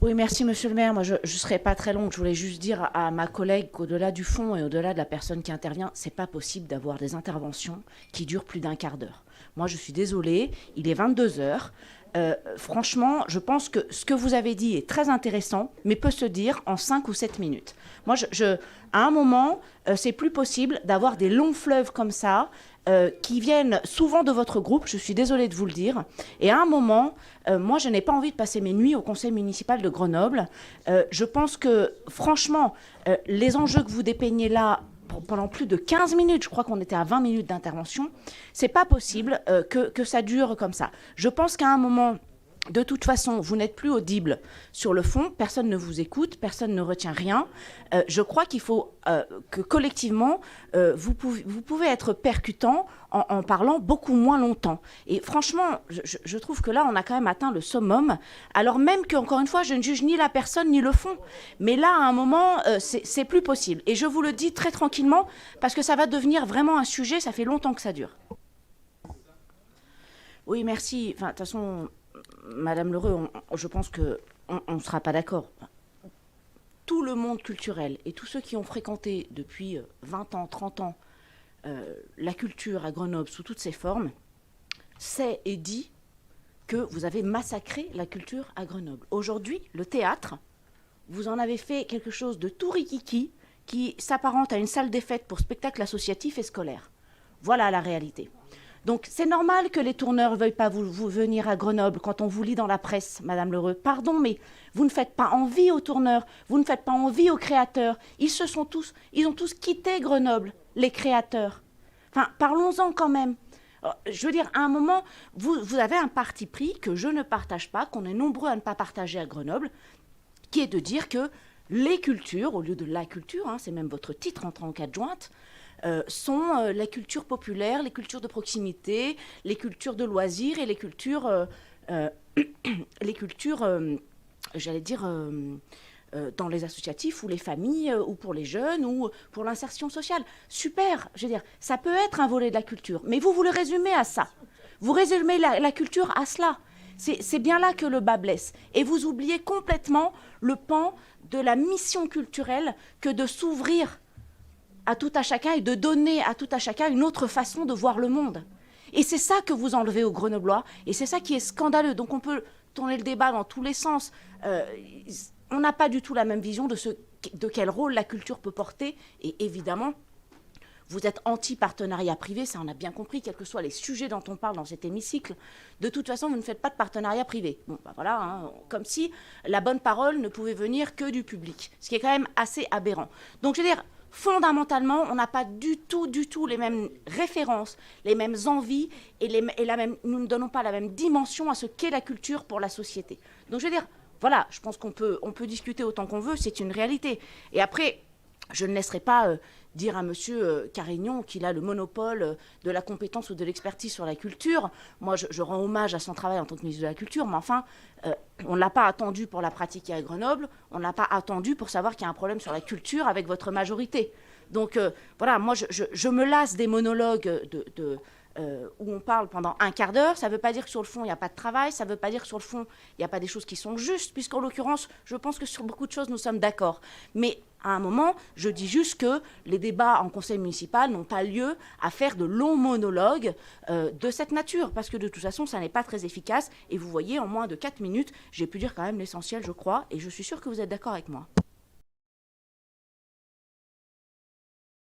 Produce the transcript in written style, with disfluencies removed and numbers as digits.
Oui, merci Monsieur le maire. Moi, je ne serai pas très longue. Je voulais juste dire à ma collègue qu'au-delà du fond et au-delà de la personne qui intervient, c'est pas possible d'avoir des interventions qui durent plus d'un quart d'heure. Moi, je suis désolée, il est 22 heures. Franchement, je pense que ce que vous avez dit est très intéressant, mais peut se dire en 5 ou 7 minutes. Moi, à un moment, c'est plus possible d'avoir des longs fleuves comme ça, qui viennent souvent de votre groupe, je suis désolée de vous le dire. Et à un moment, moi, je n'ai pas envie de passer mes nuits au conseil municipal de Grenoble. Je pense que, franchement, les enjeux que vous dépeignez là, pendant plus de 15 minutes, je crois qu'on était à 20 minutes d'intervention, c'est pas possible que ça dure comme ça. Je pense qu'à un moment, de toute façon, vous n'êtes plus audible sur le fond, personne ne vous écoute, personne ne retient rien. Je crois qu'il faut que collectivement, vous pouvez être percutant en parlant beaucoup moins longtemps. Et franchement, je trouve que là, on a quand même atteint le summum, alors même qu'encore une fois, je ne juge ni la personne ni le fond. Mais là, à un moment, c'est plus possible. Et je vous le dis très tranquillement, parce que ça va devenir vraiment un sujet, ça fait longtemps que ça dure. Oui, merci. Enfin, de toute façon, Madame Lheureux, je pense qu'on ne sera pas d'accord. Tout le monde culturel et tous ceux qui ont fréquenté depuis 20 ans, 30 ans la culture à Grenoble sous toutes ses formes, sait et dit que vous avez massacré la culture à Grenoble. Aujourd'hui, le théâtre, vous en avez fait quelque chose de tout rikiki qui s'apparente à une salle des fêtes pour spectacles associatifs et scolaires. Voilà la réalité. Donc c'est normal que les tourneurs ne veuillent pas vous venir à Grenoble quand on vous lit dans la presse, Madame Lheureux. Pardon, mais vous ne faites pas envie aux tourneurs, vous ne faites pas envie aux créateurs. Ils ont tous quitté Grenoble, les créateurs. Enfin, parlons-en quand même. Je veux dire, à un moment, vous avez un parti pris que je ne partage pas, qu'on est nombreux à ne pas partager à Grenoble, qui est de dire que les cultures, au lieu de la culture, hein, c'est même votre titre en tant qu'adjointe, sont la culture populaire, les cultures de proximité, les cultures de loisirs et les cultures, j'allais dire, dans les associatifs ou les familles ou pour les jeunes ou pour l'insertion sociale. Super, je veux dire, ça peut être un volet de la culture, mais vous le résumez à ça. Vous résumez la culture à cela. C'est bien là que le bas blesse. Et vous oubliez complètement le pan de la mission culturelle que de s'ouvrir à tout à chacun et de donner à tout à chacun une autre façon de voir le monde. Et c'est ça que vous enlevez aux Grenoblois, et c'est ça qui est scandaleux. Donc on peut tourner le débat dans tous les sens. On n'a pas du tout la même vision de quel rôle la culture peut porter, et évidemment, vous êtes anti-partenariat privé, ça on a bien compris, quels que soient les sujets dont on parle dans cet hémicycle. De toute façon, vous ne faites pas de partenariat privé. Bon, ben voilà, hein, comme si la bonne parole ne pouvait venir que du public, ce qui est quand même assez aberrant. Donc je veux dire, fondamentalement, on n'a pas du tout les mêmes références, les mêmes envies, nous ne donnons pas la même dimension à ce qu'est la culture pour la société. Donc je veux dire, voilà, je pense qu'on peut discuter autant qu'on veut, c'est une réalité. Et après, je ne laisserai pas dire à M. Carignon qu'il a le monopole de la compétence ou de l'expertise sur la culture. Moi, je rends hommage à son travail en tant que ministre de la Culture, mais enfin, on ne l'a pas attendu pour la pratiquer à Grenoble, on ne l'a pas attendu pour savoir qu'il y a un problème sur la culture avec votre majorité. Donc voilà, moi, je me lasse des monologues où on parle pendant un quart d'heure. Ça ne veut pas dire que sur le fond, il n'y a pas de travail, ça ne veut pas dire que sur le fond, il n'y a pas des choses qui sont justes, puisqu'en l'occurrence, je pense que sur beaucoup de choses, nous sommes d'accord. Mais à un moment, je dis juste que les débats en conseil municipal n'ont pas lieu à faire de longs monologues de cette nature, parce que de toute façon, ça n'est pas très efficace. Et vous voyez, en moins de 4 minutes, j'ai pu dire quand même l'essentiel, je crois, et je suis sûre que vous êtes d'accord avec moi.